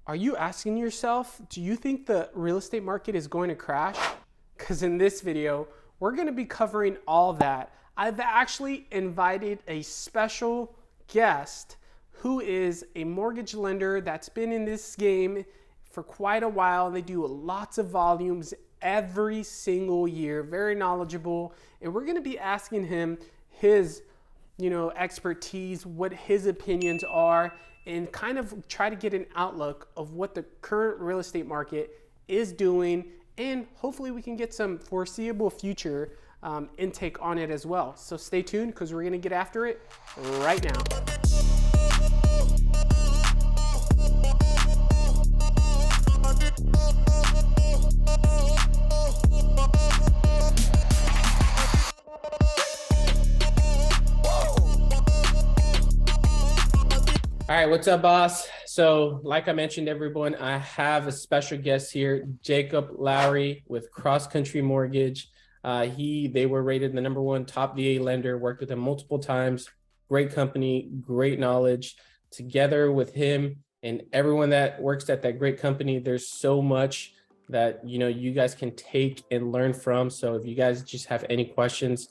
Are you asking yourself, do you think the real estate market is going to crash? Because in this video, we're going to be covering all that. I've actually invited a special guest who is a mortgage lender that's been in this game for quite a while. They do lots of volumes every single year, very knowledgeable. And we're going to be asking him his expertise, what his opinions are, and kind of try to get an outlook of what the current real estate market is doing, and hopefully we can get some foreseeable future intake on it as well. So stay tuned because we're going to get after it right now. All right, what's up, boss? So like I mentioned, everyone, I have a special guest here, Jacob Lowry with Cross Country Mortgage. They were rated the #1 top VA lender, worked with him multiple times. Great company, great knowledge. Together with him and everyone that works at that great company, there's so much that you guys can take and learn from. So if you guys just have any questions,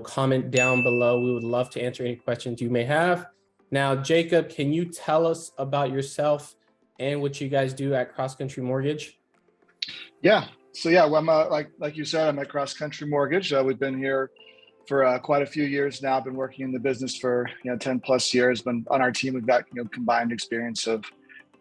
comment down below. We would love to answer any questions you may have. Now, Jacob, can you tell us about yourself and what you guys do at Cross Country Mortgage? Yeah. So well, I'm like you said, I'm at Cross Country Mortgage. We've been here for quite a few years now. I've been working in the business for 10 plus years. Been on our team. We've got combined experience of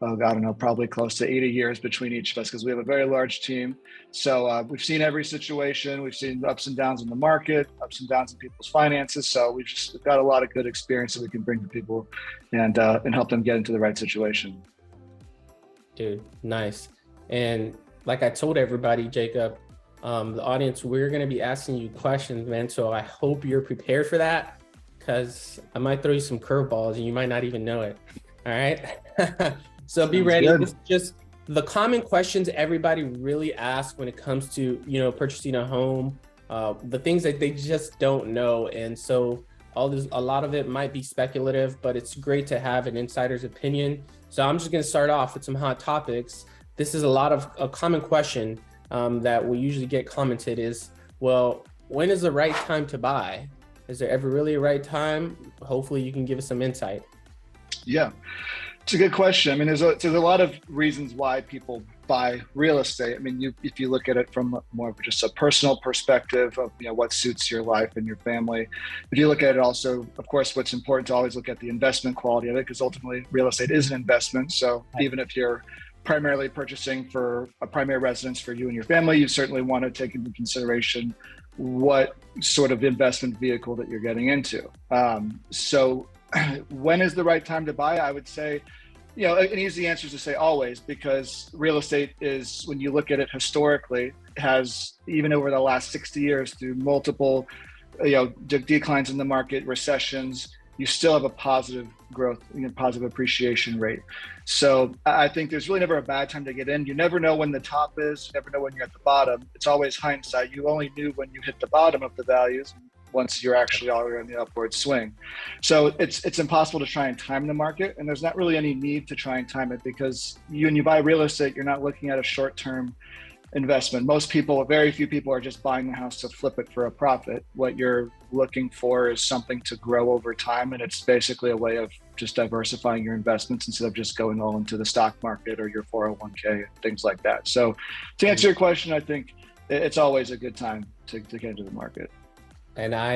I don't know, probably close to 80 years between each of us because we have a very large team. So we've seen every situation. We've seen ups and downs in the market, ups and downs in people's finances. So we've got a lot of good experience that we can bring to people and help them get into the right situation. Dude, nice. And like I told everybody, Jacob, the audience, we're going to be asking you questions, man. So I hope you're prepared for that because I might throw you some curveballs and you might not even know it. All right. So be ready. This is just the common questions everybody really asks when it comes to, purchasing a home, the things that they just don't know. And so a lot of it might be speculative, but it's great to have an insider's opinion. So I'm just going to start off with some hot topics. This is a common question that we usually get commented is, well, when is the right time to buy? Is there ever really a right time? Hopefully you can give us some insight. Yeah. It's a good question. I mean, there's a lot of reasons why people buy real estate. I mean, if you look at it from more of just a personal perspective of what suits your life and your family. If you look at it also, of course, what's important to always look at the investment quality of it, because ultimately real estate is an investment. So even if you're primarily purchasing for a primary residence for you and your family, you certainly want to take into consideration what sort of investment vehicle that you're getting into. So when is the right time to buy? I would say, an easy answer is to say always, because real estate is, when you look at it historically, has, even over the last 60 years, through multiple, declines in the market, recessions, you still have a positive growth, positive appreciation rate. So I think there's really never a bad time to get in. You never know when the top is, you never know when you're at the bottom. It's always hindsight. You only knew when you hit the bottom of the values once you're actually already on the upward swing. So it's impossible to try and time the market, and there's not really any need to try and time it, because when you buy real estate, you're not looking at a short-term investment. Very few people are just buying the house to flip it for a profit. What you're looking for is something to grow over time, and it's basically a way of just diversifying your investments instead of just going all into the stock market or your 401k and things like that. So to answer your question, I think it's always a good time to get into the market. And I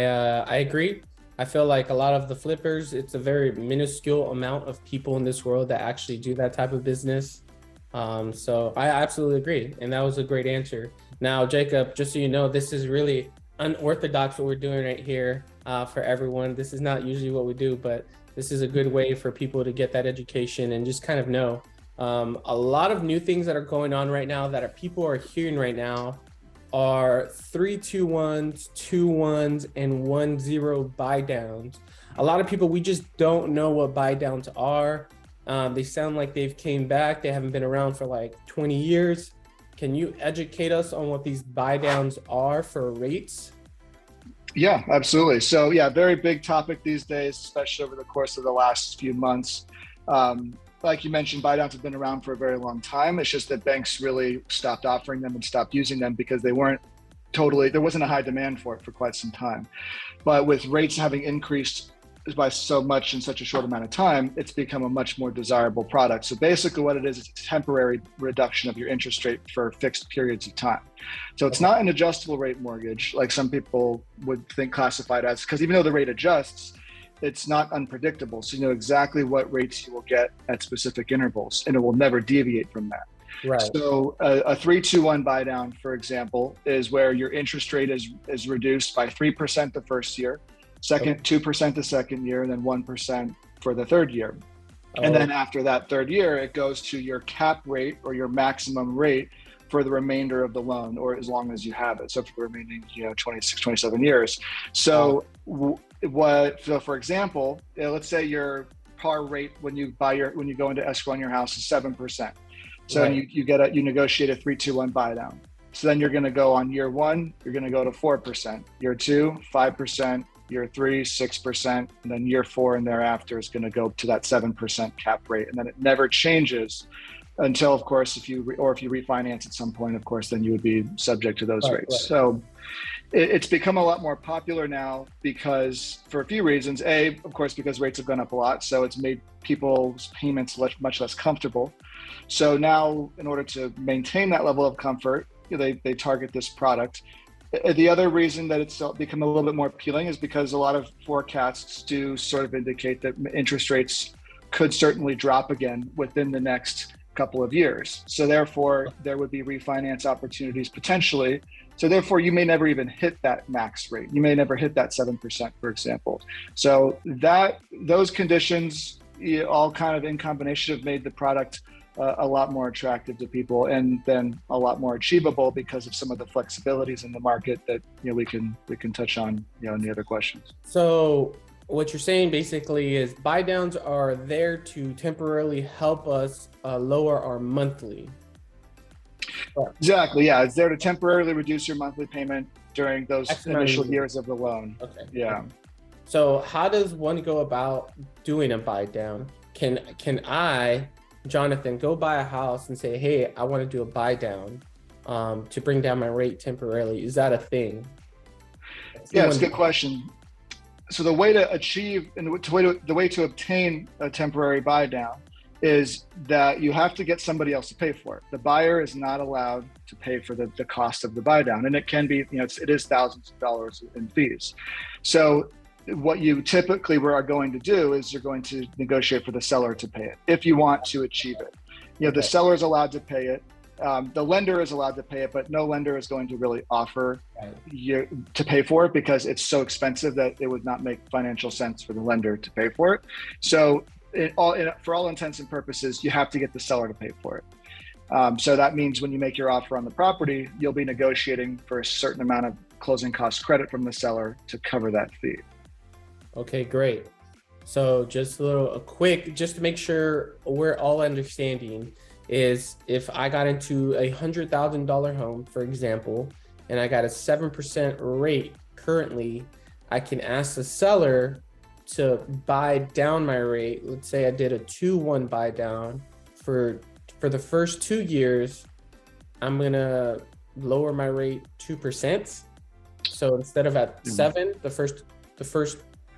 agree. I feel like a lot of the flippers, it's a very minuscule amount of people in this world that actually do that type of business. So I absolutely agree. And that was a great answer. Now, Jacob, just so you know, this is really unorthodox what we're doing right here for everyone. This is not usually what we do, but this is a good way for people to get that education and just kind of know a lot of new things that are going on right now that people are hearing right now are 3-2-1s, 2-1s, and 1-0 buy downs. A lot of people, we just don't know what buy downs are. They sound like they've came back. They haven't been around for like 20 years. Can you educate us on what these buy downs are for rates? Yeah, absolutely. So very big topic these days, especially over the course of the last few months. like you mentioned, buy downs have been around for a very long time. It's just that banks really stopped offering them and stopped using them because they weren't there wasn't a high demand for it for quite some time. But with rates having increased by so much in such a short amount of time, it's become a much more desirable product. So basically what it is a temporary reduction of your interest rate for fixed periods of time. So it's not an adjustable rate mortgage like some people would think classified as, because even though the rate adjusts, it's not unpredictable. So you know exactly what rates you will get at specific intervals, and it will never deviate from that. Right. So a 3-2-1 buy down, for example, is where your interest rate is reduced by 3% the first year, 2% the second year, and then 1% for the third year. And then after that third year, it goes to your cap rate or your maximum rate for the remainder of the loan, or as long as you have it. So for the remaining, 26, 27 years. So so for example, let's say your par rate when you go into escrow on your house is 7%. So right. you negotiate a 3-2-1 buy down. So then you're going to go on year one, you're going to go to 4%, year two, 5%, year three, 6%, and then year four and thereafter is going to go to that 7% cap rate. And then it never changes until, of course, if you refinance at some point, of course, then you would be subject to those rates. Right. So it's become a lot more popular now because for a few reasons. A, of course, because rates have gone up a lot. So it's made people's payments much less comfortable. So now in order to maintain that level of comfort, they target this product. The other reason that it's become a little bit more appealing is because a lot of forecasts do sort of indicate that interest rates could certainly drop again within the next couple of years. So therefore, there would be refinance opportunities potentially. So therefore, you may never even hit that max rate. You may never hit that 7%, for example. So those conditions all kind of in combination have made the product a lot more attractive to people, and then a lot more achievable because of some of the flexibilities in the market that we can touch on in the other questions. So what you're saying basically is buy downs are there to temporarily help us lower our monthly. Exactly. Yeah, it's there to temporarily reduce your monthly payment during those initial years of the loan. Okay. Yeah. So how does one go about doing a buy down? Can I, Jonathan, go buy a house and say, hey, I want to do a buy down to bring down my rate temporarily? Is that a thing? Yeah, it's a good question. So the way to achieve and the way to obtain a temporary buy down is that you have to get somebody else to pay for it. The buyer is not allowed to pay for the cost of the buy down, and it can be it is thousands of dollars in fees. So what you typically are going to do is you're going to negotiate for the seller to pay it if you want to achieve it. The seller is allowed to pay it. The lender is allowed to pay it, but no lender is going to really offer you to pay for it because it's so expensive that it would not make financial sense for the lender to pay for it. So for all intents and purposes, you have to get the seller to pay for it. So that means when you make your offer on the property, you'll be negotiating for a certain amount of closing cost credit from the seller to cover that fee. Okay, great. So just just to make sure we're all understanding, is if I got into a $100,000 home, for example, and I got a 7% rate currently, I can ask the seller to buy down my rate. Let's say I did a 2-1 buy down for the first 2 years. I'm gonna lower my rate 2%. So instead of at 7, the first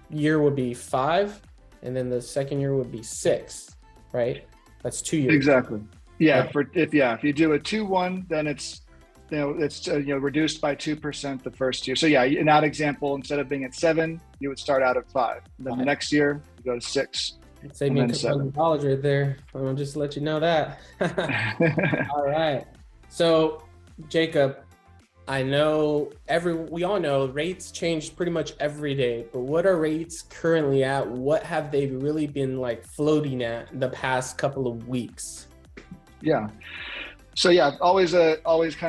year would be 5, and then the second year would be 6, right? That's 2 years. Exactly. Yeah. If you do a 2-1, then it's reduced by 2% the first year. So yeah, in that example, instead of being at 7, you would start out at 5. Then the next year you go to 6. Save me $2,000 right there. I'll just let you know that. All right. So Jacob, I know we all know rates change pretty much every day, but what are rates currently at? What have they really been floating at the past couple of weeks? Yeah. So yeah, always kind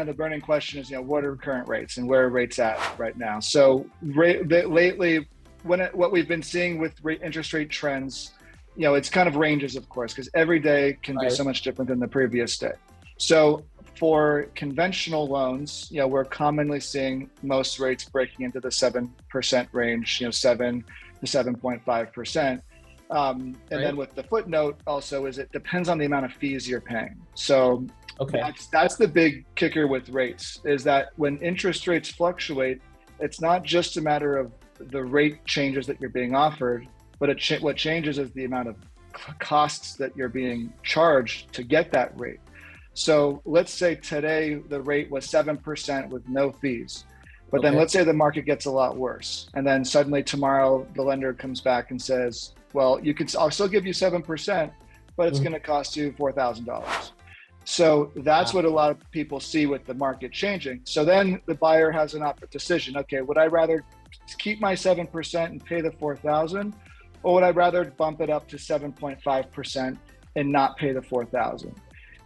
of the burning question is, what are current rates and where are rates at right now? So lately, what we've been seeing with interest rate trends, it's kind of ranges, of course, because every day can be so much different than the previous day. So for conventional loans, we're commonly seeing most rates breaking into the 7% range, 7 to 7.5%. And then with the footnote also is it depends on the amount of fees you're paying. So that's the big kicker with rates, is that when interest rates fluctuate, it's not just a matter of the rate changes that you're being offered, but what changes is the amount of costs that you're being charged to get that rate. So let's say today the rate was 7% with no fees. But then let's say the market gets a lot worse. And then suddenly tomorrow the lender comes back and says, well, I'll still give you 7%, but it's going to cost you $4,000. So that's what a lot of people see with the market changing. So then the buyer has an decision. Okay, would I rather keep my 7% and pay the $4,000, or would I rather bump it up to 7.5% and not pay the $4,000?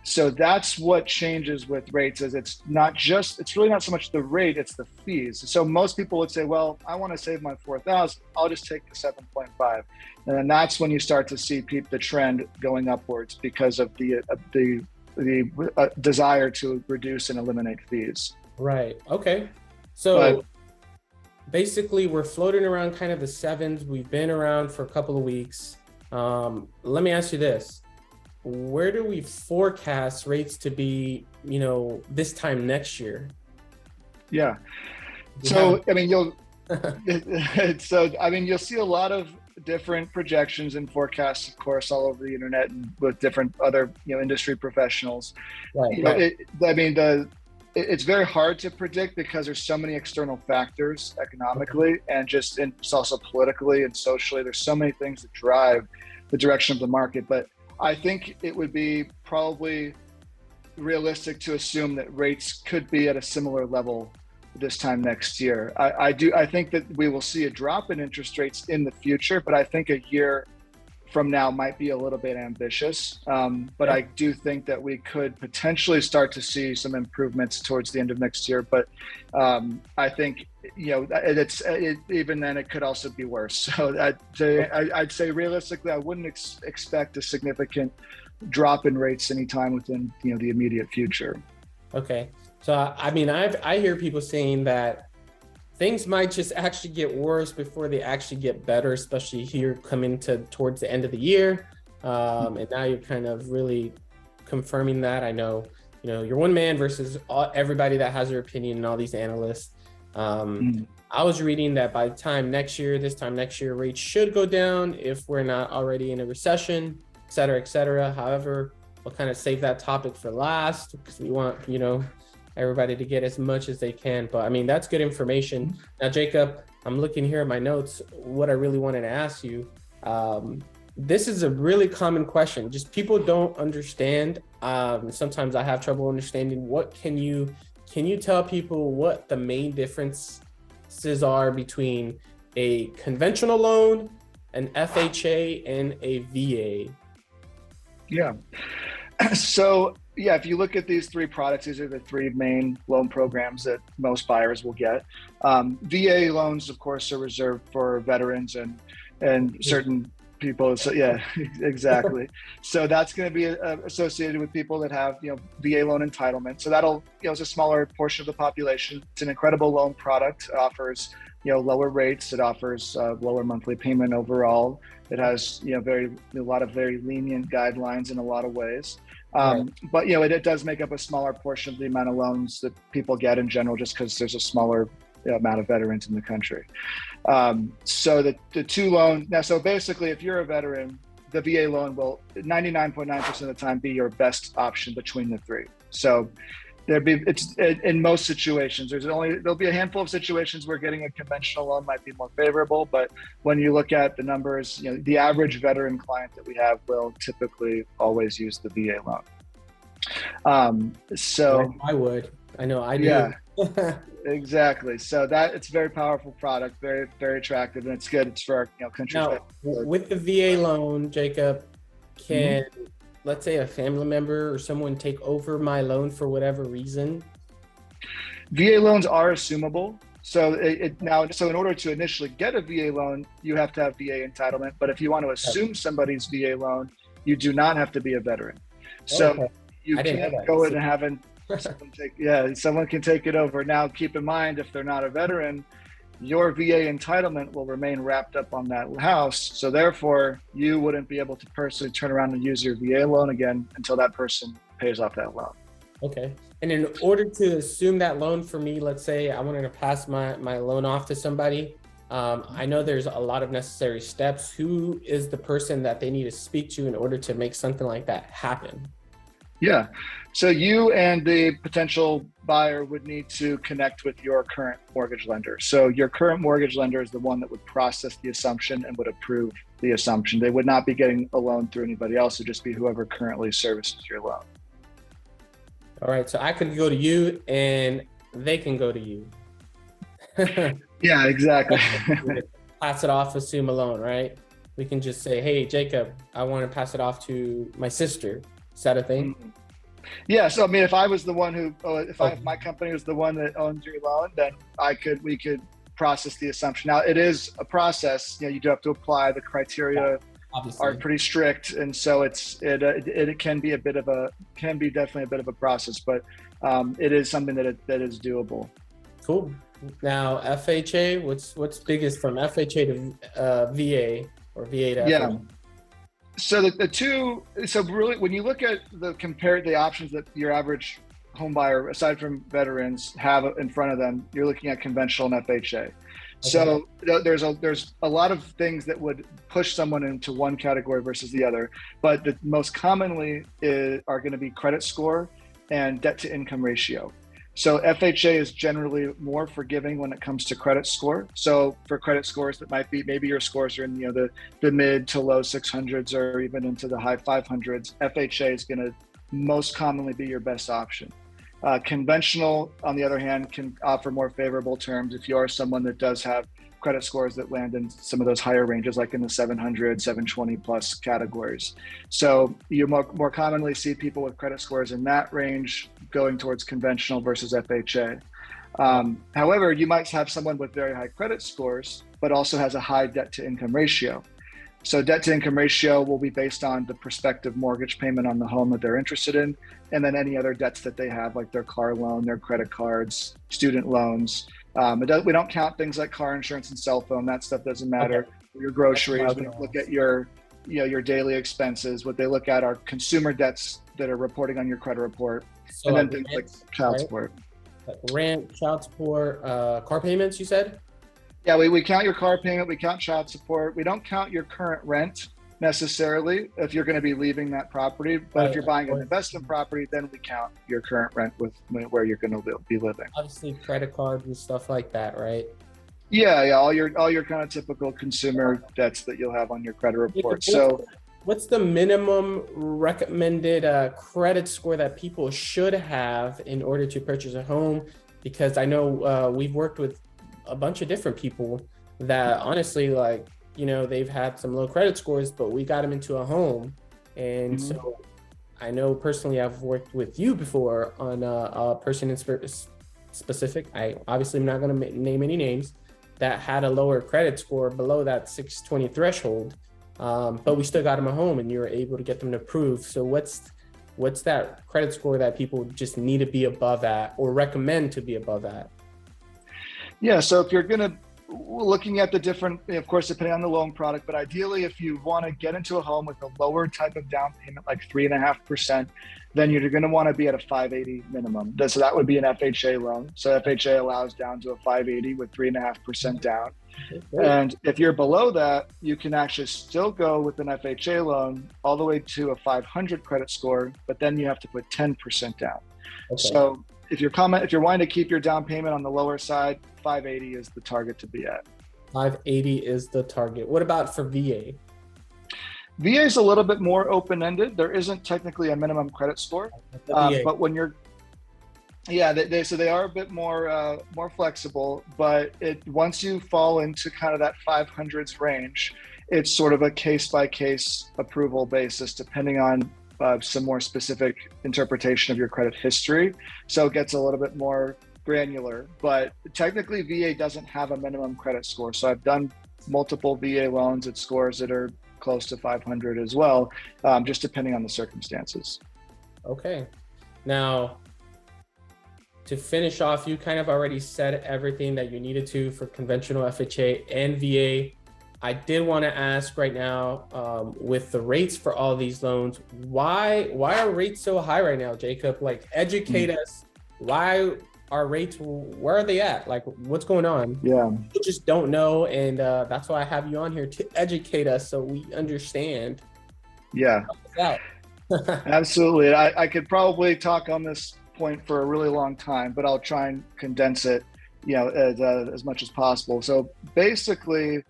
So that's what changes with rates, is it's really not so much the rate, it's the fees. So most people would say, well, I want to save my 4,000, I'll just take the 7.5. And then that's when you start to see the trend going upwards because of the desire to reduce and eliminate fees. Right. Okay. So basically we're floating around kind of the sevens. We've been around for a couple of weeks. Let me ask you this. Where do we forecast rates to be, this time next year? Yeah. So, you'll see a lot of different projections and forecasts, of course, all over the internet and with different other, industry professionals. Right. It's very hard to predict because there's so many external factors economically and it's also politically and socially. There's so many things that drive the direction of the market, but I think it would be probably realistic to assume that rates could be at a similar level this time next year. I think that we will see a drop in interest rates in the future, but I think a year from now might be a little bit ambitious. But I do think that we could potentially start to see some improvements towards the end of next year. But I think, even then it could also be worse. So I'd say realistically, I wouldn't expect a significant drop in rates anytime within, the immediate future. Okay. So, I hear people saying that things might just actually get worse before they actually get better, especially here coming towards the end of the year. And now you're kind of really confirming that. I know, you're one man versus everybody that has their opinion and all these analysts. I was reading that by this time next year, rates should go down if we're not already in a recession, et cetera, et cetera. However, we'll kind of save that topic for last because we want, everybody to get as much as they can. But that's good information. Now, Jacob, I'm looking here at my notes. What I really wanted to ask you, this is a really common question. Just people don't understand. Sometimes I have trouble understanding. Can you tell people what the main differences are between a conventional loan, an FHA, and a VA? Yeah. So, if you look at these three products, these are the three main loan programs that most buyers will get. VA loans, of course, are reserved for veterans and certain people. So exactly. So that's going to be associated with people that have, VA loan entitlement. So that'll, it's a smaller portion of the population. It's an incredible loan product. It offers, lower rates. It offers lower monthly payment overall. It has, a lot of very lenient guidelines in a lot of ways. But it does make up a smaller portion of the amount of loans that people get in general, just because there's a smaller amount of veterans in the country. So the two loans now. So basically, if you're a veteran, the VA loan will 99.9% of the time be your best option between the three. So it's in most situations. There'll be a handful of situations where getting a conventional loan might be more favorable, but when you look at the numbers, the average veteran client that we have will typically always use the VA loan. So I would. I know I do. Yeah, exactly. So it's a very powerful product, very, very attractive, and it's good. It's for our country. Now, with the VA loan, Jacob, can let's say a family member or someone take over my loan for whatever reason? VA loans are assumable. So in order to initially get a VA loan, you have to have VA entitlement. But if you want to assume somebody's VA loan, you do not have to be a veteran. So you can't go in and have someone can take it over. Now, keep in mind, if they're not a veteran your VA entitlement will remain wrapped up on that house. So therefore, you wouldn't be able to personally turn around and use your VA loan again until that person pays off that loan. Okay. And in order to assume that loan for me, let's say I wanted to pass my loan off to somebody. I know there's a lot of necessary steps. Who is the person that they need to speak to in order to make something like that happen? Yeah. So you and the potential buyer would need to connect with your current mortgage lender. So your current mortgage lender is the one that would process the assumption and would approve the assumption. They would not be getting a loan through anybody else. It would just be whoever currently services your loan. All right. So I could go to you and they can go to you. Yeah, exactly. Pass it off, assume a loan, right? We can just say, hey, Jacob, I want to pass it off to my sister. Is that a thing? Yeah. So I mean, if I was the one who, if my company was the one that owns your loan, then we could process the assumption. Now it is a process. You do have to apply. The criteria are pretty strict, and so it can be definitely a bit of a process, but it is something that is doable. Cool. Now FHA, what's biggest from FHA to VA or VA to FHA? Yeah. So so really, when you look at compare the options that your average home buyer, aside from veterans, have in front of them, you're looking at conventional and FHA. Okay. So there's a lot of things that would push someone into one category versus the other, but the most commonly are going to be credit score and debt to income ratio. So FHA is generally more forgiving when it comes to credit score. So for credit scores that might be, maybe your scores are in the mid to low 600s or even into the high 500s, FHA is going to most commonly be your best option. Conventional, on the other hand, can offer more favorable terms if you are someone that does have credit scores that land in some of those higher ranges, like in the 700, 720 plus categories. So you more commonly see people with credit scores in that range going towards conventional versus FHA. However, you might have someone with very high credit scores, but also has a high debt to income ratio. So debt to income ratio will be based on the prospective mortgage payment on the home that they're interested in, and then any other debts that they have, like their car loan, their credit cards, student loans. We don't count things like car insurance and cell phone. That stuff doesn't matter. Okay. Your groceries, we look at your daily expenses. What they look at are consumer debts that are reporting on your credit report, so and then things like child support. Like rent, child support, car payments, you said? Yeah, we count your car payment, we count child support. We don't count your current rent necessarily if you're going to be leaving that property. But if you're buying an investment property, then we count your current rent with where you're going to be living. Obviously, credit cards and stuff like that, right? Yeah, all your kind of typical consumer debts that you'll have on your credit report. So, what's the minimum recommended credit score that people should have in order to purchase a home? Because I know we've worked with a bunch of different people that honestly, they've had some low credit scores, but we got them into a home. And so I know personally I've worked with you before on a person in specific. I obviously am not going to name any names that had a lower credit score below that 620 threshold. But we still got them a home and you were able to get them to approve. So what's that credit score that people just need to be above at or recommend to be above at? Yeah, so if you're looking at the different, of course, depending on the loan product, but ideally, if you want to get into a home with a lower type of down payment, like 3.5%, then you're going to want to be at a 580 minimum. So that would be an FHA loan. So FHA allows down to a 580 with 3.5% down. And if you're below that, you can actually still go with an FHA loan all the way to a 500 credit score, but then you have to put 10% down. Okay. So if you're wanting to keep your down payment on the lower side, 580 is the target to be at. 580 is the target. What about for VA? VA is a little bit more open-ended. There isn't technically a minimum credit score, but when you're, they are a bit more flexible. But once you fall into kind of that 500s range, it's sort of a case-by-case approval basis, depending on some more specific interpretation of your credit history. So it gets a little bit more granular, but technically VA doesn't have a minimum credit score. So I've done multiple VA loans at scores that are close to 500 as well, just depending on the circumstances. Okay. Now, to finish off, you kind of already said everything that you needed to for conventional FHA and VA. I did want to ask right now, with the rates for all these loans, why are rates so high right now, Jacob? Like, educate us. Why are rates? Where are they at? Like, what's going on? Yeah. We just don't know, and that's why I have you on here to educate us so we understand. Yeah. Absolutely. I could probably talk on this point for a really long time, but I'll try and condense it, as much as possible. So basically,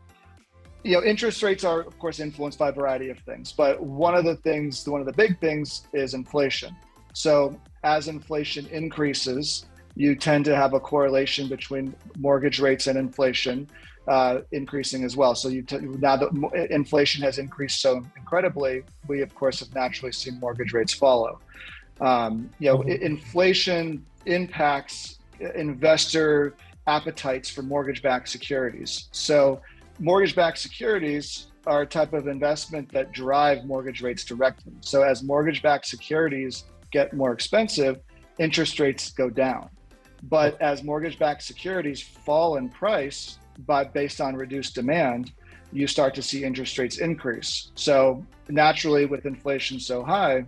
interest rates are, of course, influenced by a variety of things, but one of the big things is inflation. So as inflation increases, you tend to have a correlation between mortgage rates and inflation increasing as well. So now that inflation has increased so incredibly, we of course have naturally seen mortgage rates follow. Inflation impacts investor appetites for mortgage-backed securities. So mortgage-backed securities are a type of investment that drive mortgage rates directly. So as mortgage-backed securities get more expensive, interest rates go down. But as mortgage-backed securities fall in price based on reduced demand, you start to see interest rates increase. So naturally, with inflation so high,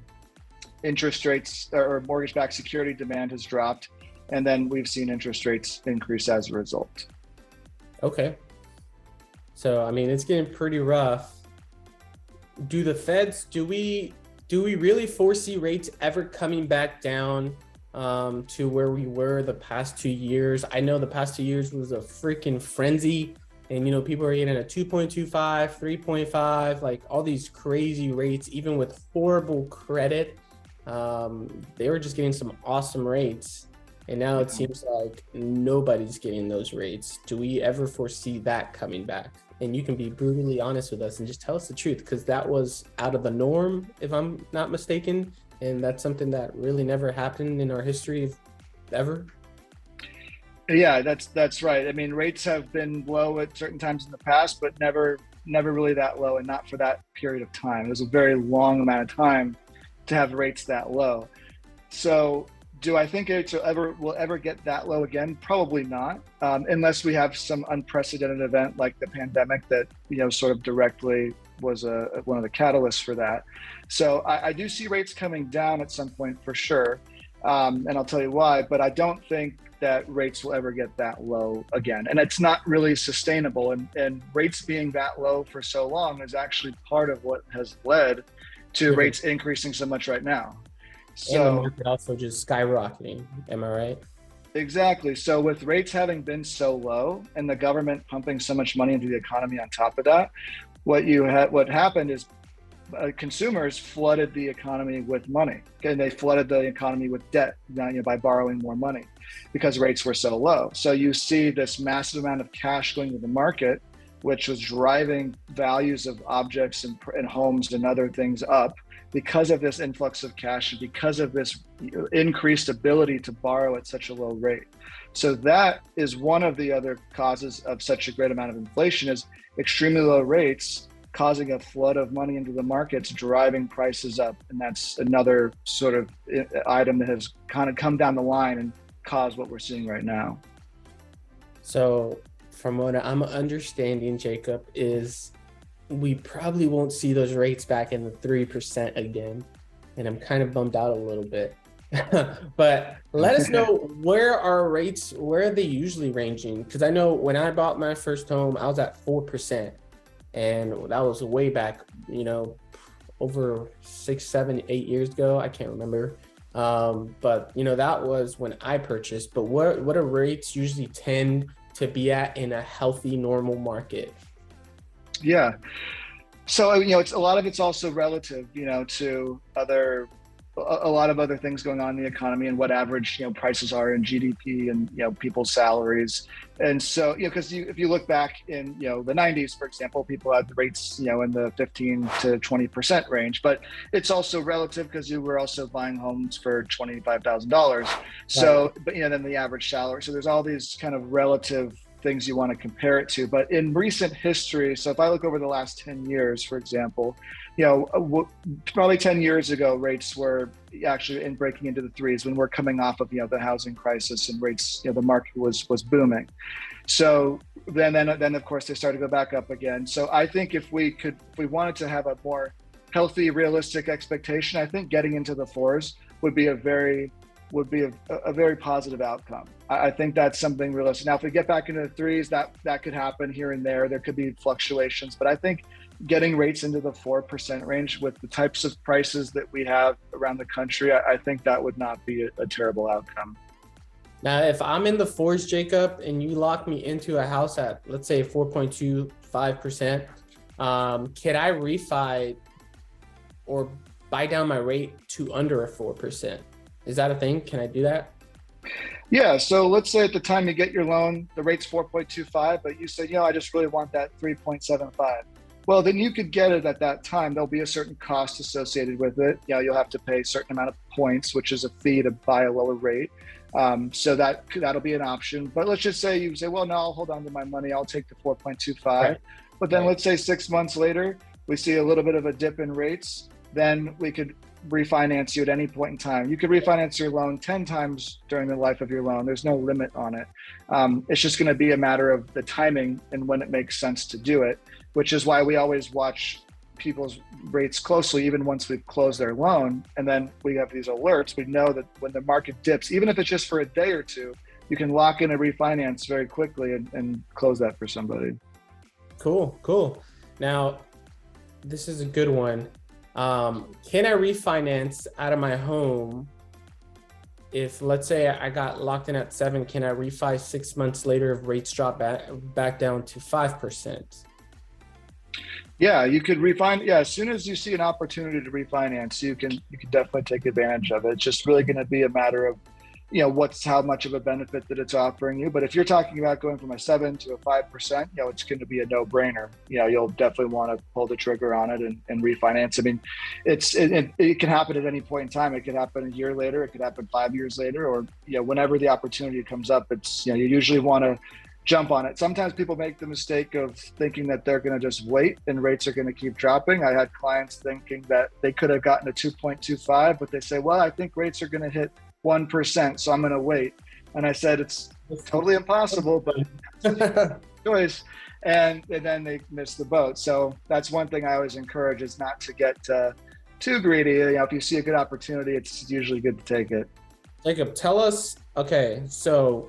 interest rates or mortgage-backed security demand has dropped, and then we've seen interest rates increase as a result. Okay. So, I mean, it's getting pretty rough. Do we really foresee rates ever coming back down to where we were the past 2 years? I know the past 2 years was a freaking frenzy, and people are getting a 2.25, 3.5, like all these crazy rates, even with horrible credit. They were just getting some awesome rates. And now it seems like nobody's getting those rates. Do we ever foresee that coming back? And you can be brutally honest with us and just tell us the truth, because that was out of the norm, if I'm not mistaken. And that's something that really never happened in our history ever. Yeah, that's right. I mean, rates have been low at certain times in the past, but never really that low, and not for that period of time. It was a very long amount of time to have rates that low. So do I think it will ever get that low again? Probably not, unless we have some unprecedented event like the pandemic that sort of directly was one of the catalysts for that. So I do see rates coming down at some point for sure, and I'll tell you why. But I don't think that rates will ever get that low again, and it's not really sustainable. And rates being that low for so long is actually part of what has led to rates increasing so much right now. So, and the market also just skyrocketing. Am I right? Exactly. So with rates having been so low and the government pumping so much money into the economy on top of that, what happened is consumers flooded the economy with money, and they flooded the economy with debt by borrowing more money because rates were so low. So you see this massive amount of cash going to the market, which was driving values of objects and homes and other things up, because of this influx of cash and because of this increased ability to borrow at such a low rate. So that is one of the other causes of such a great amount of inflation, is extremely low rates causing a flood of money into the markets, driving prices up. And that's another sort of item that has kind of come down the line and caused what we're seeing right now. So from what I'm understanding, Jacob, is we probably won't see those rates back in the 3% again. And I'm kind of bummed out a little bit. But let us know, where are they usually ranging? Because I know when I bought my first home, I was at 4%. And that was way back, over 6, 7, 8 years ago. I can't remember. But that was when I purchased. But what do rates usually tend to be at in a healthy, normal market? Yeah. So, it's a lot of it's also relative, to a lot of other things going on in the economy and what average, prices are in GDP and, people's salaries. And so, because if you look back in, the 90s, for example, people had the rates, in the 15 to 20% range, but it's also relative because you were also buying homes for $25,000. So, but, then the average salary. So there's all these kind of relative things you want to compare it to. But in recent history, so if I look over the last 10 years, for example, probably 10 years ago, rates were actually in breaking into the threes when we're coming off of, the housing crisis, and rates, the market was booming. So then of course they started to go back up again. So I think if we wanted to have a more healthy, realistic expectation, I think getting into the fours would be a very positive outcome. I think that's something realistic. Now, if we get back into the threes, that could happen here and there. There could be fluctuations, but I think getting rates into the 4% range with the types of prices that we have around the country, I think that would not be a terrible outcome. Now, if I'm in the fours, Jacob, and you lock me into a house at, let's say, 4.25%, can I refi or buy down my rate to under a 4%? Is that a thing? Can I do that? Yeah. So let's say at the time you get your loan, the rate's 4.25, but you say, I just really want that 3.75. Well, then you could get it at that time. There'll be a certain cost associated with it. You'll have to pay a certain amount of points, which is a fee to buy a lower rate. So that'll be an option. But let's just say you say, well, no, I'll hold on to my money. I'll take the 4.25. Right. But then let's say 6 months later, we see a little bit of a dip in rates. Then we could refinance you at any point in time. You could refinance your loan 10 times during the life of your loan. There's no limit on it. It's just going to be a matter of the timing and when it makes sense to do it, which is why we always watch people's rates closely, even once we've closed their loan. And then we have these alerts. We know that when the market dips, even if it's just for a day or two, you can lock in a refinance very quickly and close that for somebody. Cool. Now, this is a good one. Can I refinance out of my home if, let's say, I got locked in at 7? Can I refi 6 months later if rates drop back down to 5%? Yeah, you could refinance. Yeah, as soon as you see an opportunity to refinance, you can definitely take advantage of it. It's just really going to be a matter of, how much of a benefit that it's offering you. But if you're talking about going from a 7 to a 5%, it's going to be a no-brainer. You'll definitely want to pull the trigger on it and refinance. I mean, it can happen at any point in time. It could happen a year later. It could happen 5 years later, or whenever the opportunity comes up. It's you usually want to jump on it. Sometimes people make the mistake of thinking that they're going to just wait and rates are going to keep dropping. I had clients thinking that they could have gotten a 2.25, but they say, well, I think rates are going to hit 1%, so I'm going to wait. And I said, it's totally impossible, but choice. And then they miss the boat. So that's one thing I always encourage, is not to get too greedy. If you see a good opportunity, it's usually good to take it. Jacob, tell us, okay, so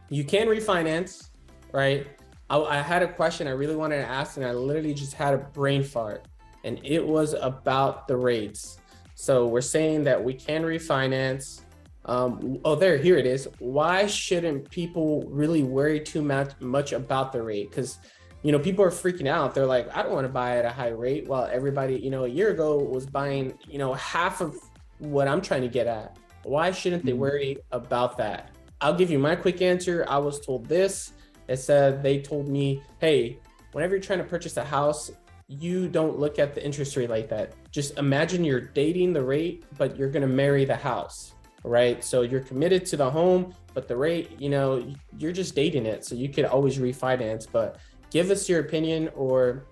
you can refinance, right? I had a question I really wanted to ask, and I literally just had a brain fart, and it was about the rates. So we're saying that we can refinance. Here it is. Why shouldn't people really worry too much about the rate? Because, people are freaking out. They're like, I don't want to buy at a high rate, while everybody, a year ago was buying, half of what I'm trying to get at. Why shouldn't they worry about that? I'll give you my quick answer. I was told this. They told me, hey, whenever you're trying to purchase a house, you don't look at the interest rate like that. Just imagine you're dating the rate, but you're going to marry the house, right? So you're committed to the home, but the rate, you're just dating it. So you could always refinance, but give us your opinion or,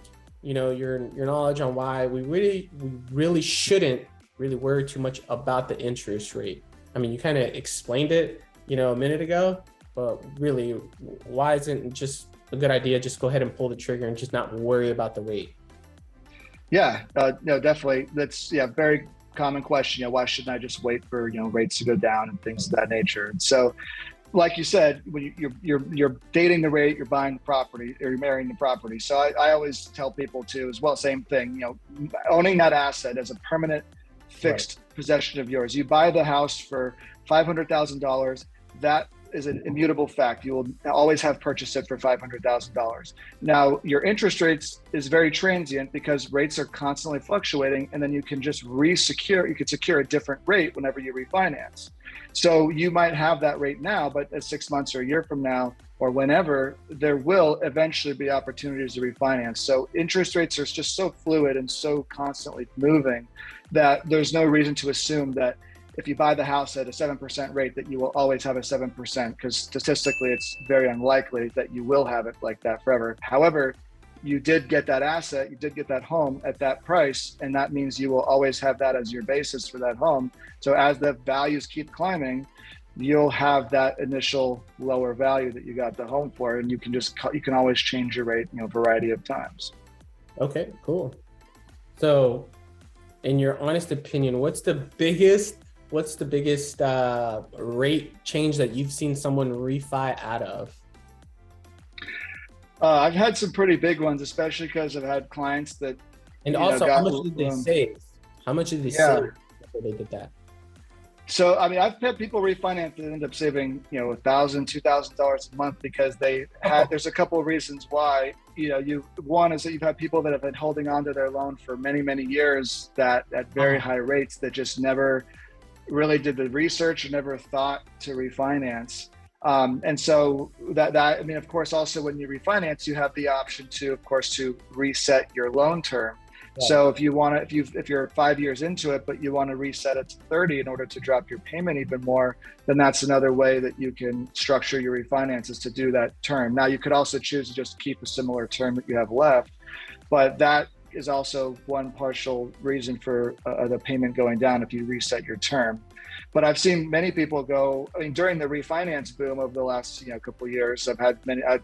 your knowledge on why we really shouldn't really worry too much about the interest rate. I mean, you kind of explained it, a minute ago, but really, why isn't it just a good idea? Just go ahead and pull the trigger and just not worry about the rate. Yeah, no, definitely. That's very common question. Why shouldn't I just wait for rates to go down and things of that nature? And so, like you said, when you're dating the rate, you're buying the property, or you're marrying the property. So I always tell people too, as well, same thing. Owning that asset as a permanent fixed possession of yours. You buy the house for $500,000. That is an immutable fact. You will always have purchased it for $500,000. Now, your interest rates is very transient because rates are constantly fluctuating, and then you can just you can secure a different rate whenever you refinance. So you might have that rate now, but 6 months or a year from now, or whenever, there will eventually be opportunities to refinance. So interest rates are just so fluid and so constantly moving that there's no reason to assume that if you buy the house at a 7% rate, that you will always have a 7%, because statistically it's very unlikely that you will have it like that forever. However, you did get that asset, you did get that home at that price, and that means you will always have that as your basis for that home. So as the values keep climbing, you'll have that initial lower value that you got the home for, and you can always change your rate, a variety of times. Okay, cool. So in your honest opinion, what's the biggest rate change that you've seen someone refi out of? I've had some pretty big ones, especially because I've had clients that. And also, how much did they save? How much did they save before they did that? So, I mean, I've had people refinance that end up saving, $1,000, $2,000 a month, because they had. There's a couple of reasons why. One is that you've had people that have been holding on to their loan for many, many years, that at very high rates, that just never really did the research or never thought to refinance. And so that, I mean, of course, also when you refinance, you have the option to, of course, to reset your loan term. Right. So if you're 5 years into it, but you want to reset it to 30 in order to drop your payment even more, then that's another way that you can structure your refinances to do that term. Now, you could also choose to just keep a similar term that you have left, but that is also one partial reason for the payment going down if you reset your term. But I've seen many people go, I mean, during the refinance boom over the last couple of years, I've had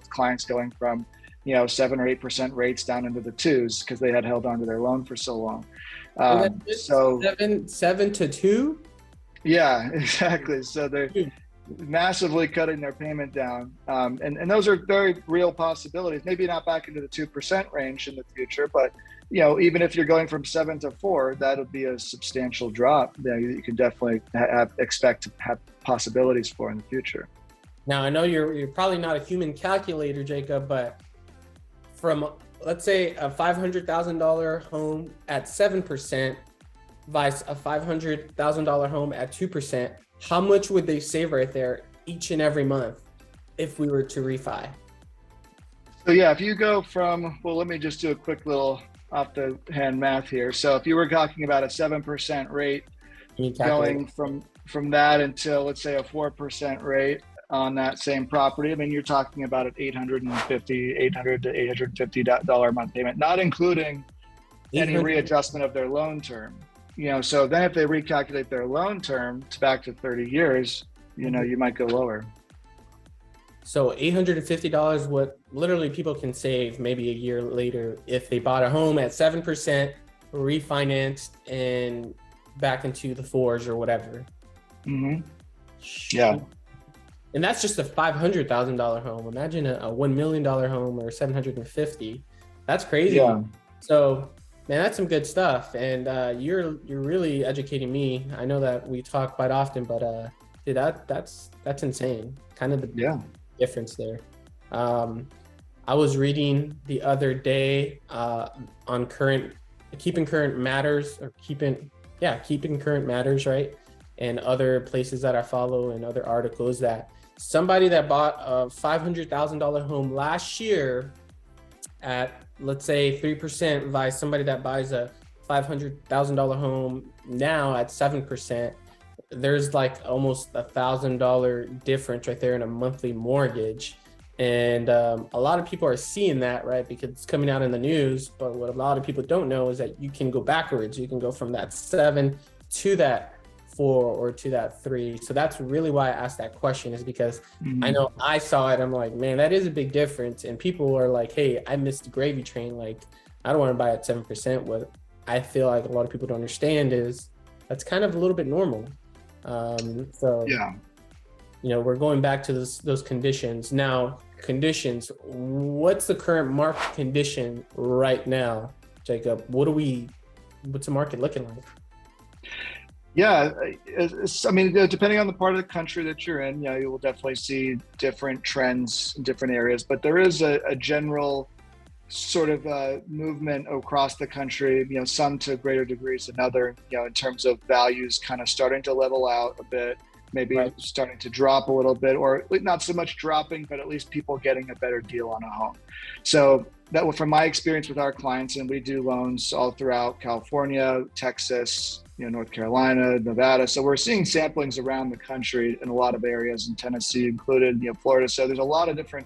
clients going from 7 or 8% rates down into the 2s, because they had held on to their loan for so long. So 7 to 2? Yeah, exactly. So they're massively cutting their payment down. And those are very real possibilities. Maybe not back into the 2% range in the future, but even if you're going from 7 to 4, that'll be a substantial drop that you can definitely expect to have possibilities for in the future. Now, I know you're probably not a human calculator, Jacob, but from, let's say, a $500,000 home at 7% vice a $500,000 home at 2%, how much would they save right there each and every month if we were to refi? So yeah, if you go from, well, let me just do a quick little off the hand math here. So if you were talking about a 7% rate, going from that until, let's say, a 4% rate on that same property, I mean, you're talking about an $800 to $850 a month payment, not including any readjustment of their loan term. So then if they recalculate their loan term back to 30 years, you might go lower. So $850, what literally people can save maybe a year later if they bought a home at 7%, refinanced, and back into the 4s or whatever. Mm-hmm. Yeah. And that's just a $500,000 home. Imagine a $1 million home or $750. That's crazy. Yeah. So, man, that's some good stuff. And you're really educating me. I know that we talk quite often, but dude, that's insane. Kind of the difference there. I was reading the other day on keeping current matters, right? And other places that I follow and other articles, that somebody that bought a $500,000 home last year at, let's say, 3% vice somebody that buys a $500,000 home now at 7%, there's like almost $1,000 difference right there in a monthly mortgage. And a lot of people are seeing that, right? Because it's coming out in the news. But what a lot of people don't know is that you can go backwards. You can go from that 7 to that 4 or to that 3. So that's really why I asked that question, is because I know I saw it. I'm like, man, that is a big difference. And people are like, hey, I missed the gravy train. Like, I don't want to buy at 7%. What I feel like a lot of people don't understand is that's kind of a little bit normal. We're going back to those conditions. Now, what's the current market condition right now, Jacob? What's the market looking like? Yeah, I mean, depending on the part of the country that you're in, you will definitely see different trends in different areas, but there is a general sort of movement across the country, some to greater degrees than other, in terms of values kind of starting to level out a bit, maybe starting to drop a little bit, or not so much dropping, but at least people getting a better deal on a home. So that from my experience with our clients, and we do loans all throughout California, Texas, North Carolina, Nevada. So we're seeing samplings around the country in a lot of areas, in Tennessee included, Florida. So there's a lot of different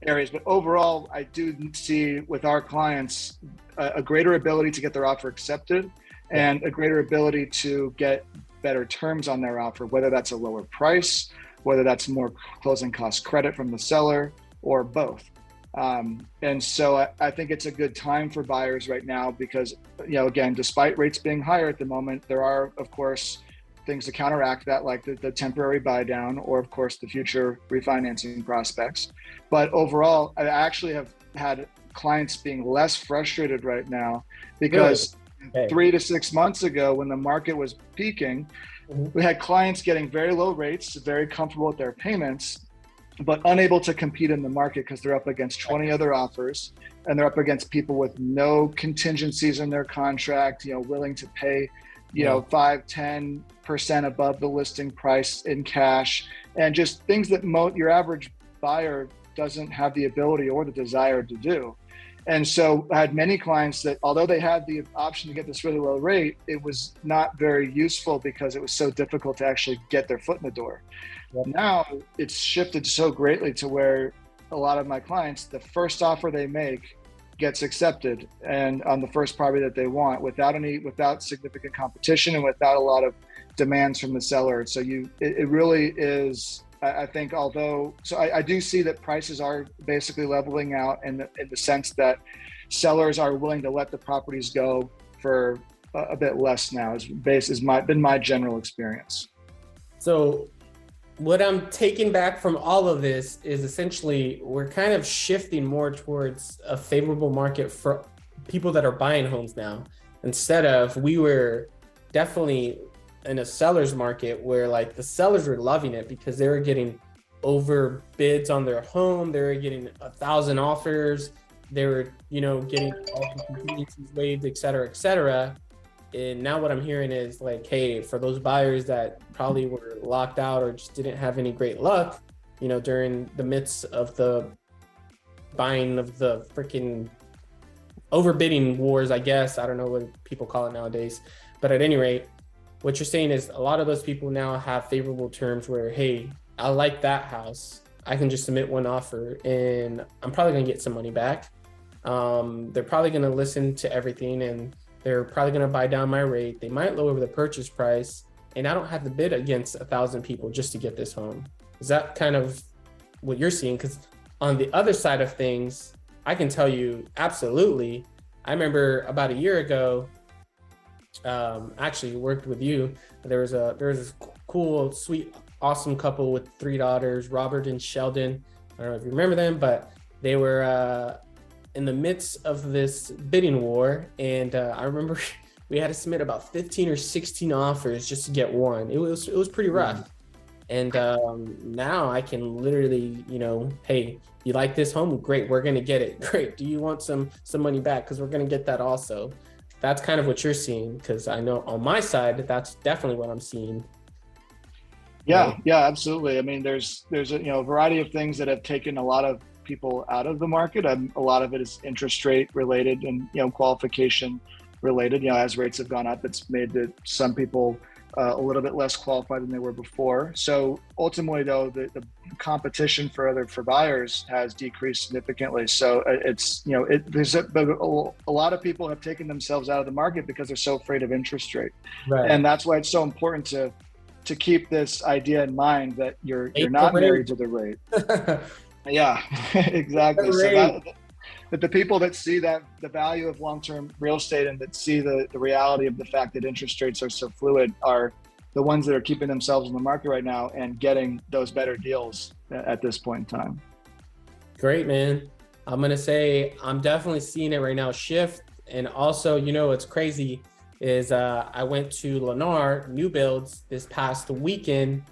areas, but overall, I do see with our clients a greater ability to get their offer accepted and a greater ability to get better terms on their offer, whether that's a lower price, whether that's more closing cost credit from the seller, or both. And so I think it's a good time for buyers right now because, again, despite rates being higher at the moment, there are, of course, things to counteract that, like the temporary buy down, or of course the future refinancing prospects. But overall, I actually have had clients being less frustrated right now because 3 to 6 months ago, when the market was peaking, we had clients getting very low rates, very comfortable with their payments, but unable to compete in the market because they're up against 20 other offers, and they're up against people with no contingencies in their contract, willing to pay, 5-10% above the listing price in cash, and just things that your average buyer doesn't have the ability or the desire to do. And so I had many clients that, although they had the option to get this really low rate, it was not very useful because it was so difficult to actually get their foot in the door. Well, now it's shifted so greatly to where a lot of my clients, the first offer they make gets accepted, and on the first property that they want, without significant competition and without a lot of demands from the seller. So it really is. I think, I do see that prices are basically leveling out in the sense that sellers are willing to let the properties go for a bit less now. Been my general experience. So what I'm taking back from all of this is essentially we're kind of shifting more towards a favorable market for people that are buying homes now, instead of, we were definitely in a seller's market where like the sellers were loving it because they were getting over bids on their home. They were getting 1,000 offers. They were, getting all the contingencies waived, et cetera, et cetera. And now what I'm hearing is like, hey, for those buyers that probably were locked out or just didn't have any great luck, during the midst of the buying of the freaking overbidding wars, I guess, I don't know what people call it nowadays, but at any rate, what you're saying is a lot of those people now have favorable terms where, hey, I like that house. I can just submit one offer and I'm probably going to get some money back. They're probably going to listen to everything and they're probably going to buy down my rate. They might lower the purchase price and I don't have to bid against 1,000 people just to get this home. Is that kind of what you're seeing? Because on the other side of things, I can tell you absolutely. I remember about a year ago, actually worked with you. There was this cool, sweet, awesome couple with 3 daughters, Robert and Sheldon. I don't know if you remember them, but they were in the midst of this bidding war. And I remember we had to submit about 15 or 16 offers just to get one. It was pretty rough. And now I can literally, hey, you like this home? Great, we're gonna get it. Great. Do you want some money back? Because we're gonna get that also. That's kind of what you're seeing, because I know on my side, that's definitely what I'm seeing. Yeah, absolutely. I mean, there's a variety of things that have taken a lot of people out of the market. A lot of it is interest rate related and qualification related. As rates have gone up, it's made some people a little bit less qualified than they were before. So ultimately, though, the competition for buyers has decreased significantly. So there's a lot of people have taken themselves out of the market because they're so afraid of interest rate, right. And that's why it's so important to keep this idea in mind that you're not married to the rate. Yeah, exactly. So that the people that see that the value of long-term real estate and that see the reality of the fact that interest rates are so fluid are the ones that are keeping themselves in the market right now and getting those better deals at this point in time. Great, man. I'm going to say I'm definitely seeing it right now shift. And also, what's crazy is I went to Lennar New Builds this past weekend.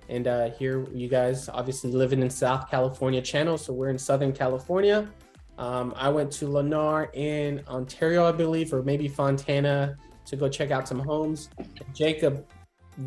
And here you guys obviously living in South California channel. So we're in Southern California. I went to Lennar in Ontario, I believe, or maybe Fontana to go check out some homes. Jacob,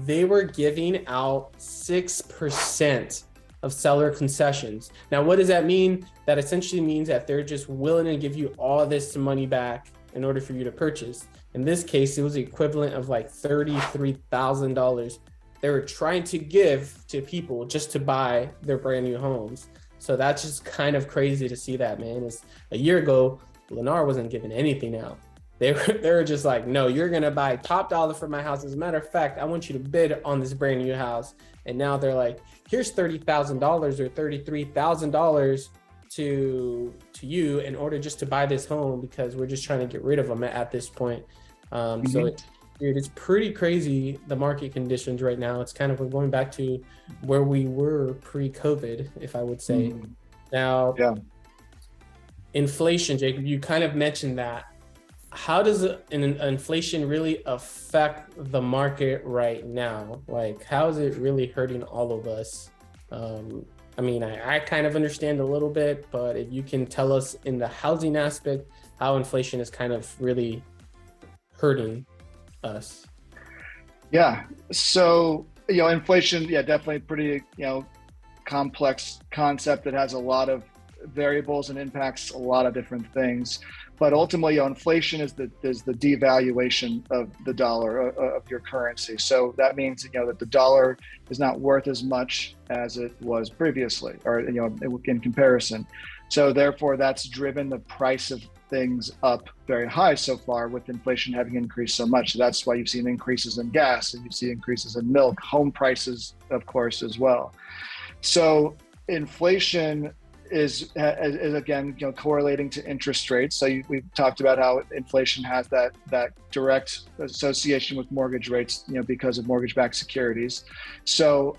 they were giving out 6% of seller concessions. Now, what does that mean? That essentially means that they're just willing to give you all this money back in order for you to purchase. In this case, it was the equivalent of like $33,000 they were trying to give to people just to buy their brand new homes. So that's just kind of crazy to see that, man. It's a year ago, Lennar wasn't giving anything out. They were just like, no, you're gonna buy top dollar for my house. As a matter of fact, I want you to bid on this brand new house. And now they're like, here's $30,000 or $33,000 to you in order just to buy this home, because we're just trying to get rid of them at this point. So it's pretty crazy, the market conditions right now. It's kind of, we're going back to where we were pre-COVID, if I would say. Now, inflation, Jacob, you kind of mentioned that. How does inflation really affect the market right now? Like, how is it really hurting all of us? I mean, I kind of understand a little bit, but if you can tell us in the housing aspect, how inflation is kind of really hurting us. Yeah. So, inflation, definitely pretty, complex concept that has a lot of variables and impacts a lot of different things. But ultimately, inflation is the devaluation of the dollar, of your currency. So that means, that the dollar is not worth as much as it was previously, or, in comparison. So therefore, that's driven the price of things up very high so far, with inflation having increased so much. So that's why you've seen increases in gas, and you see increases in milk, home prices, of course, as well. So inflation is again, correlating to interest rates. So we've talked about how inflation has that direct association with mortgage rates, because of mortgage-backed securities. So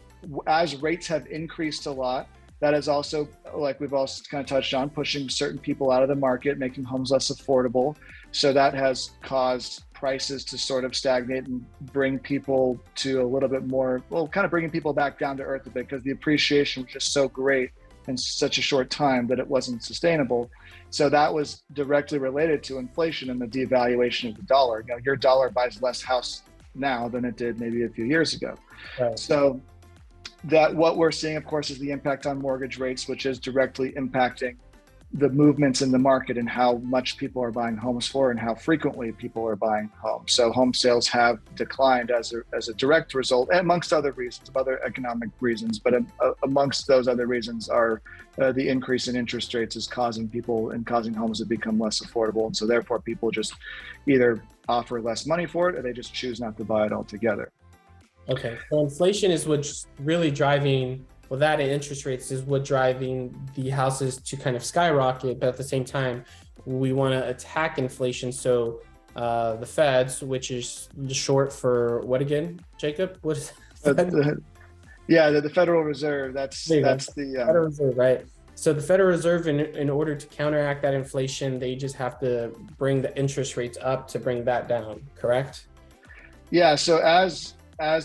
as rates have increased a lot, that is also, like we've also kind of touched on, pushing certain people out of the market, making homes less affordable. So that has caused prices to sort of stagnate and bring people to a little bit more, kind of bringing people back down to earth a bit, because the appreciation was just so great in such a short time that it wasn't sustainable. So that was directly related to inflation and the devaluation of the dollar. Your dollar buys less house now than it did maybe a few years ago. Right. So that what we're seeing, of course, is the impact on mortgage rates, which is directly impacting the movements in the market and how much people are buying homes for and how frequently people are buying homes. So home sales have declined as a direct result, and amongst other reasons, other economic reasons, but amongst those other reasons are the increase in interest rates is causing homes to become less affordable. And so therefore people just either offer less money for it, or they just choose not to buy it altogether. Okay, so inflation is what's really driving, that and interest rates is what driving the houses to kind of skyrocket. But at the same time, we want to attack inflation. So the feds, which is short for what again, Jacob? What is the Federal Reserve. That's the Federal Reserve, right? So the Federal Reserve, in order to counteract that inflation, they just have to bring the interest rates up to bring that down, correct? Yeah. So as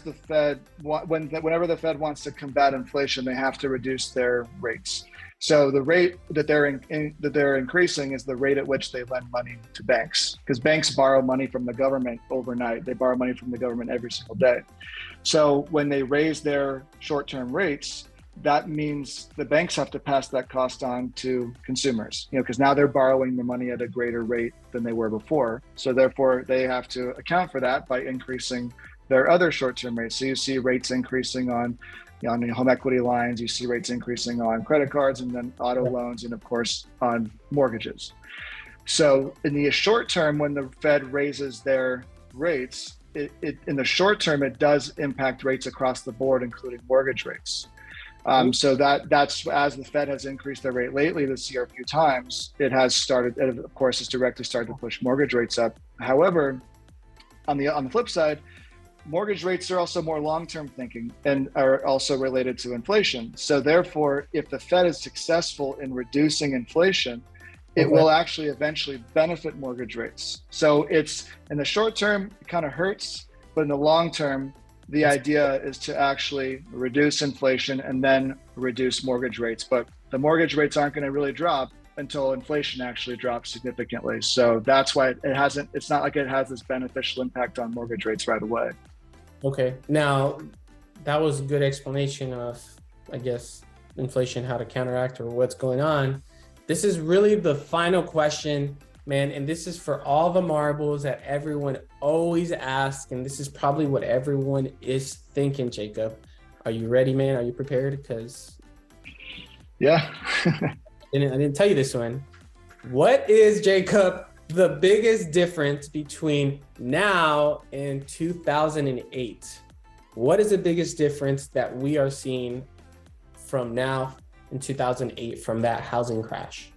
the Fed, whenever the Fed wants to combat inflation, they have to reduce their rates. So the rate that they're increasing is the rate at which they lend money to banks, because banks borrow money from the government overnight. They borrow money from the government every single day. So when they raise their short-term rates, that means the banks have to pass that cost on to consumers, because now they're borrowing the money at a greater rate than they were before. So therefore, they have to account for that by increasing their other short-term rates. So you see rates increasing on home equity lines, you see rates increasing on credit cards, and then auto loans, and of course on mortgages. So in the short term, when the Fed raises their rates, in the short term, it does impact rates across the board, including mortgage rates. So that's as the Fed has increased their rate lately this year a few times, it of course, it's directly started to push mortgage rates up. However, on the flip side, mortgage rates are also more long-term thinking and are also related to inflation. So therefore, if the Fed is successful in reducing inflation, it will actually eventually benefit mortgage rates. So it's, in the short term, it kind of hurts, but in the long term, the idea is to actually reduce inflation and then reduce mortgage rates. But the mortgage rates aren't going to really drop until inflation actually drops significantly. So that's why it's not like it has this beneficial impact on mortgage rates right away. Okay, now that was a good explanation of, I guess, inflation, how to counteract or what's going on. This is really the final question, man. And this is for all the marbles that everyone always asks. And this is probably what everyone is thinking, Jacob. Are you ready, man? Are you prepared? Because yeah. I didn't tell you this one. What is, Jacob, the biggest difference between now and 2008? What is the biggest difference that we are seeing from now in 2008 from that housing crash?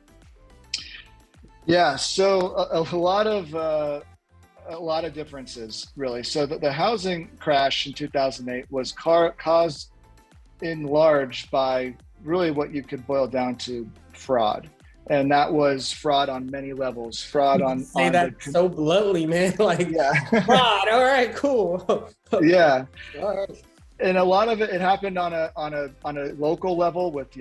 Yeah, so a lot of differences, really. So the housing crash in 2008 was caused in large by really what you could boil down to fraud. And that was fraud on many levels. Fraud on that so bluntly, man. Like, yeah. fraud. All right, cool. Yeah. All right. And a lot of it happened on a local level with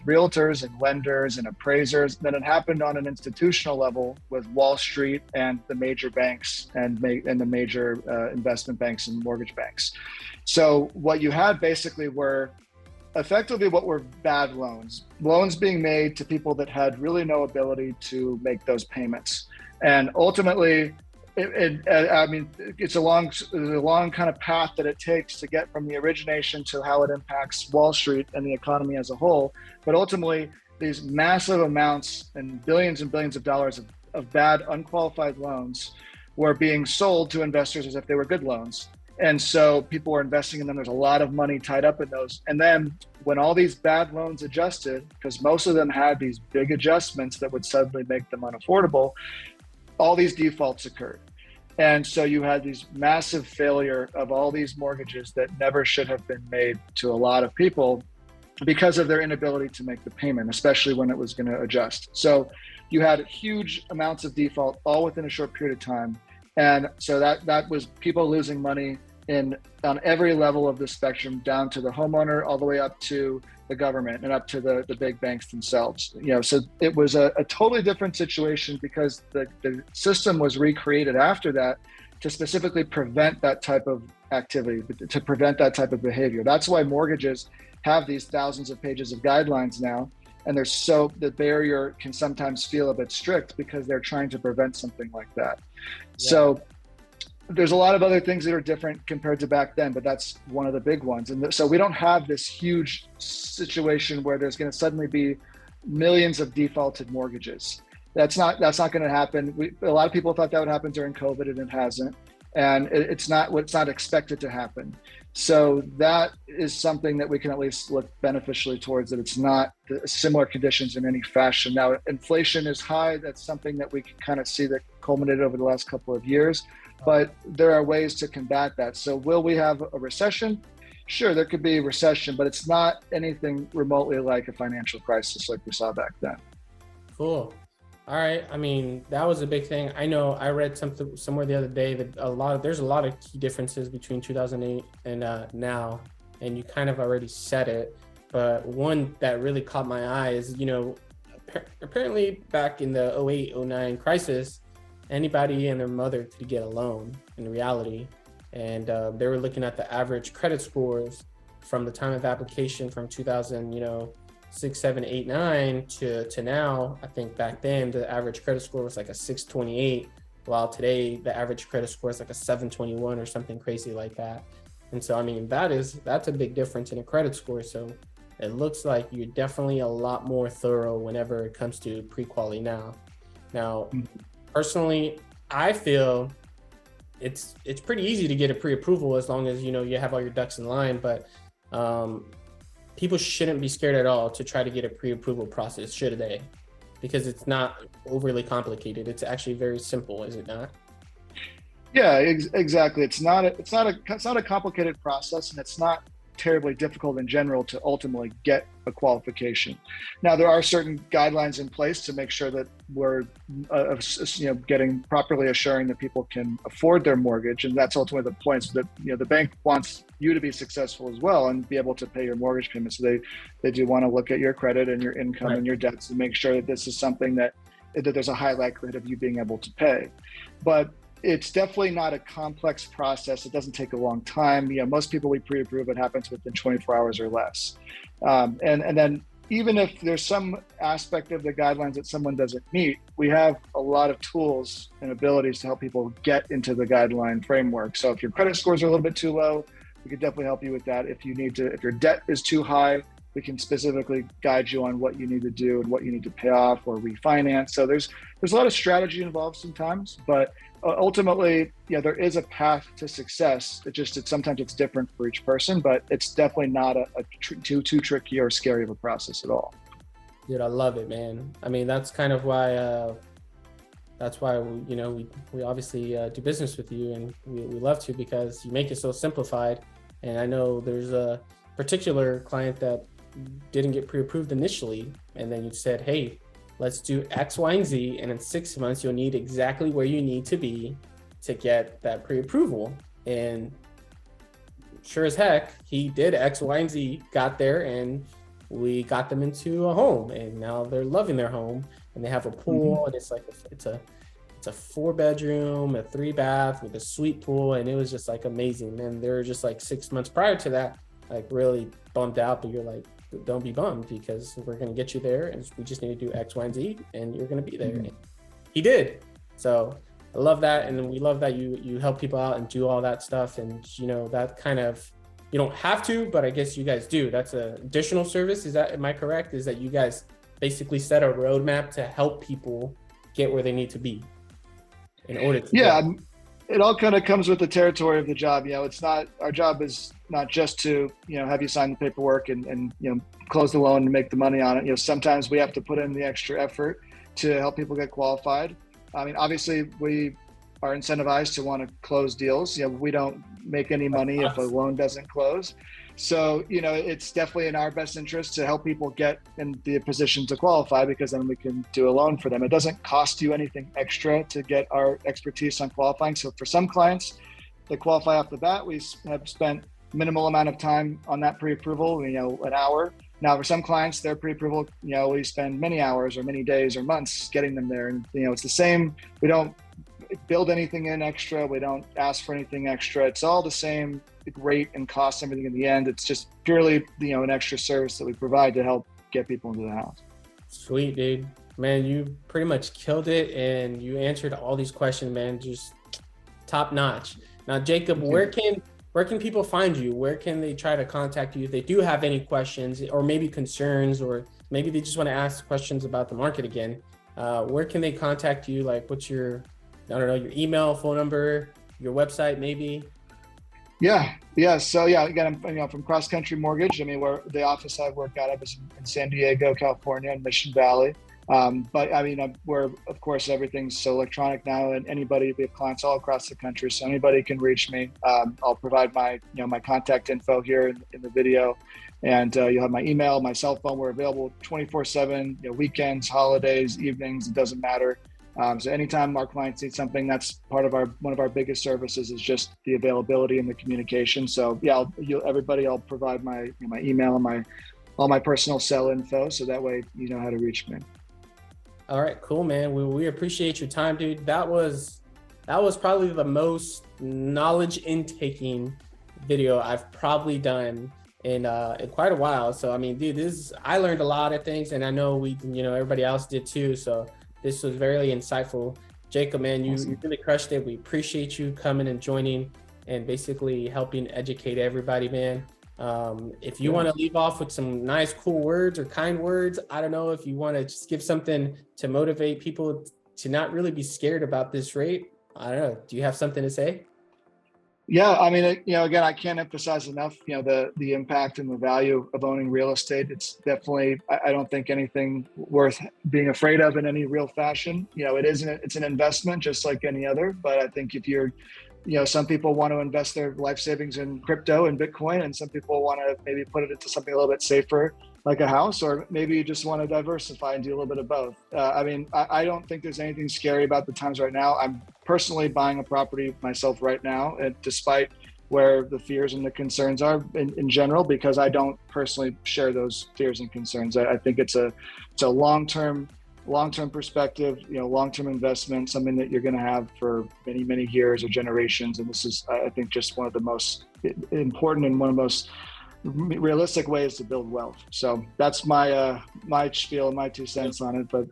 realtors and lenders and appraisers. Then it happened on an institutional level with Wall Street and the major banks and the major investment banks and mortgage banks. So what you had basically were effectively what were bad loans being made to people that had really no ability to make those payments. And ultimately, it's a long kind of path that it takes to get from the origination to how it impacts Wall Street and the economy as a whole. But ultimately, these massive amounts and billions of dollars of bad, unqualified loans were being sold to investors as if they were good loans. And so people were investing in them. There's a lot of money tied up in those. And then when all these bad loans adjusted, because most of them had these big adjustments that would suddenly make them unaffordable, all these defaults occurred. And so you had these massive failure of all these mortgages that never should have been made to a lot of people because of their inability to make the payment, especially when it was going to adjust. So you had huge amounts of default all within a short period of time. And so that was people losing money on every level of the spectrum, down to the homeowner, all the way up to the government and up to the big banks themselves. So it was a totally different situation because the system was recreated after that to specifically prevent that type of activity, to prevent that type of behavior. That's why mortgages have these thousands of pages of guidelines now. And the barrier can sometimes feel a bit strict because they're trying to prevent something like that. Yeah. So there's a lot of other things that are different compared to back then, but that's one of the big ones. And so we don't have this huge situation where there's going to suddenly be millions of defaulted mortgages. That's not going to happen. A lot of people thought that would happen during COVID, and it hasn't. And it's not expected to happen. So that is something that we can at least look beneficially towards, that it's not similar conditions in any fashion. Now, inflation is high. That's something that we can kind of see that culminated over the last couple of years, but there are ways to combat that. So will we have a recession? Sure, there could be a recession, but it's not anything remotely like a financial crisis like we saw back then. Cool. All right. I mean, that was a big thing. I know I read something somewhere the other day that there's a lot of key differences between 2008 and now, and you kind of already said it, but one that really caught my eye is, apparently back in the 08-09 crisis, anybody and their mother could get a loan in reality. And they were looking at the average credit scores from the time of application from 2000, 6, 7, 8, 9 to now. I think back then the average credit score was like a 628, while today the average credit score is like a 721 or something crazy like that. And so, I mean, that's a big difference in a credit score. So it looks like you're definitely a lot more thorough whenever it comes to pre-quality now. Now, personally, I feel it's pretty easy to get a pre-approval as long as, you have all your ducks in line, but people shouldn't be scared at all to try to get a pre-approval process, should they? Because it's not overly complicated. It's actually very simple, is it not? Yeah, exactly. It's not a complicated process, and it's not terribly difficult in general to ultimately get a qualification. Now, there are certain guidelines in place to make sure that we're getting properly assuring that people can afford their mortgage, and that's ultimately the point. So that the bank wants you to be successful as well and be able to pay your mortgage payments. So they do want to look at your credit and your income and your debts and make sure that this is something that there's a high likelihood of you being able to pay. But it's definitely not a complex process. It doesn't take a long time. Most people we pre-approve, it happens within 24 hours or less. And then even if there's some aspect of the guidelines that someone doesn't meet, we have a lot of tools and abilities to help people get into the guideline framework. So if your credit scores are a little bit too low, we could definitely help you with that. If your debt is too high, we can specifically guide you on what you need to do and what you need to pay off or refinance. So there's a lot of strategy involved sometimes, but ultimately, there is a path to success. Sometimes it's different for each person, but it's definitely not too tricky or scary of a process at all. Dude, I love it, man. I mean, that's kind of why, we obviously do business with you, and we love to, because you make it so simplified. And I know there's a particular client that didn't get pre-approved initially, and then you said, hey, let's do X, Y, and Z, and in 6 months, you'll need exactly where you need to be to get that pre-approval. And sure as heck, he did X, Y, and Z, got there, and we got them into a home, and now they're loving their home, and they have a pool, and it's like it's a 4-bedroom, a 3-bath with a suite pool, and it was just like amazing. And they were just like 6 months prior to that, like really bummed out, but you're like, don't be bummed, because we're going to get you there, and we just need to do X, Y, and Z, and you're going to be there. And he did. So I love that. And we love that you help people out and do all that stuff. And, that kind of, you don't have to, but I guess you guys do. That's an additional service. Am I correct? Is that you guys basically set a roadmap to help people get where they need to be in order to it all kind of comes with the territory of the job. Our job is not just to, have you sign the paperwork and close the loan and make the money on it. Sometimes we have to put in the extra effort to help people get qualified. I mean, obviously we are incentivized to want to close deals. We don't make any money if a loan doesn't close. So, it's definitely in our best interest to help people get in the position to qualify, because then we can do a loan for them. It doesn't cost you anything extra to get our expertise on qualifying. So for some clients that qualify off the bat, we have spent minimal amount of time on that pre-approval, an hour. Now for some clients, their pre-approval, we spend many hours or many days or months getting them there. And, it's the same. We don't build anything in extra. We don't ask for anything extra. It's all the same rate and cost, everything in the end. It's just purely, an extra service that we provide to help get people into the house. Sweet, dude. Man, you pretty much killed it, and you answered all these questions, man. Just top notch. Now, Jacob, where can people find you? Where can they try to contact you if they do have any questions, or maybe concerns, or maybe they just want to ask questions about the market again? Where can they contact you? Like, what's your email, phone number, your website, maybe? Yeah. So again, I'm from Cross Country Mortgage. I mean, where the office I work out of is in San Diego, California, in Mission Valley. But I mean, we're, of course, everything's so electronic now, and we have clients all across the country, so anybody can reach me. I'll provide my contact info here in the video, and you'll have my email, my cell phone. We're available 24/7, weekends, holidays, evenings, it doesn't matter. So anytime our clients need something, that's part of one of our biggest services is just the availability and the communication. So I'll provide my my email and all my personal cell info, so that way you know how to reach me. All right, cool, man. We appreciate your time, dude. That was probably the most knowledge intaking video I've probably done in quite a while. So I mean, dude, I learned a lot of things, and I know everybody else did too. So this was very insightful. Jacob, man, you really crushed it. We appreciate you coming and joining and basically helping educate everybody, man. If you want to leave off with some nice, cool words or kind words, I don't know if you want to just give something to motivate people to not really be scared about this rate. I don't know. Do you have something to say? Yeah, I mean, again, I can't emphasize enough, the impact and the value of owning real estate. It's definitely, I don't think anything worth being afraid of in any real fashion. It's an investment just like any other, but I think if you're, some people want to invest their life savings in crypto and Bitcoin, and some people want to maybe put it into something a little bit safer, like a house, or maybe you just want to diversify and do a little bit of both. I don't think there's anything scary about the times right now. I'm personally buying a property myself right now, despite where the fears and the concerns are in general, because I don't personally share those fears and concerns. I think it's a long-term long-term perspective, long-term investment, something that you're going to have for many, many years or generations. And this is, I think, just one of the most important and one of the most realistic ways to build wealth. So that's my my spiel and my 2 cents on it. But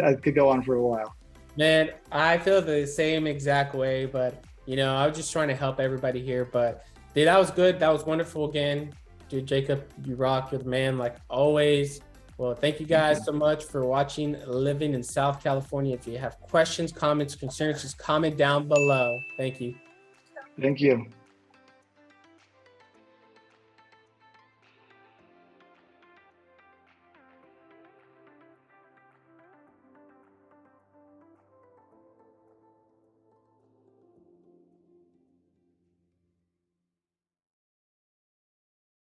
I could go on for a while. Man, I feel the same exact way, but I was just trying to help everybody here. But dude, that was good. That was wonderful again. Dude, Jacob, you rock. You're the man, like always. Well, thank you guys so much for watching Living in South California. If you have questions, comments, concerns, just comment down below. Thank you. Thank you.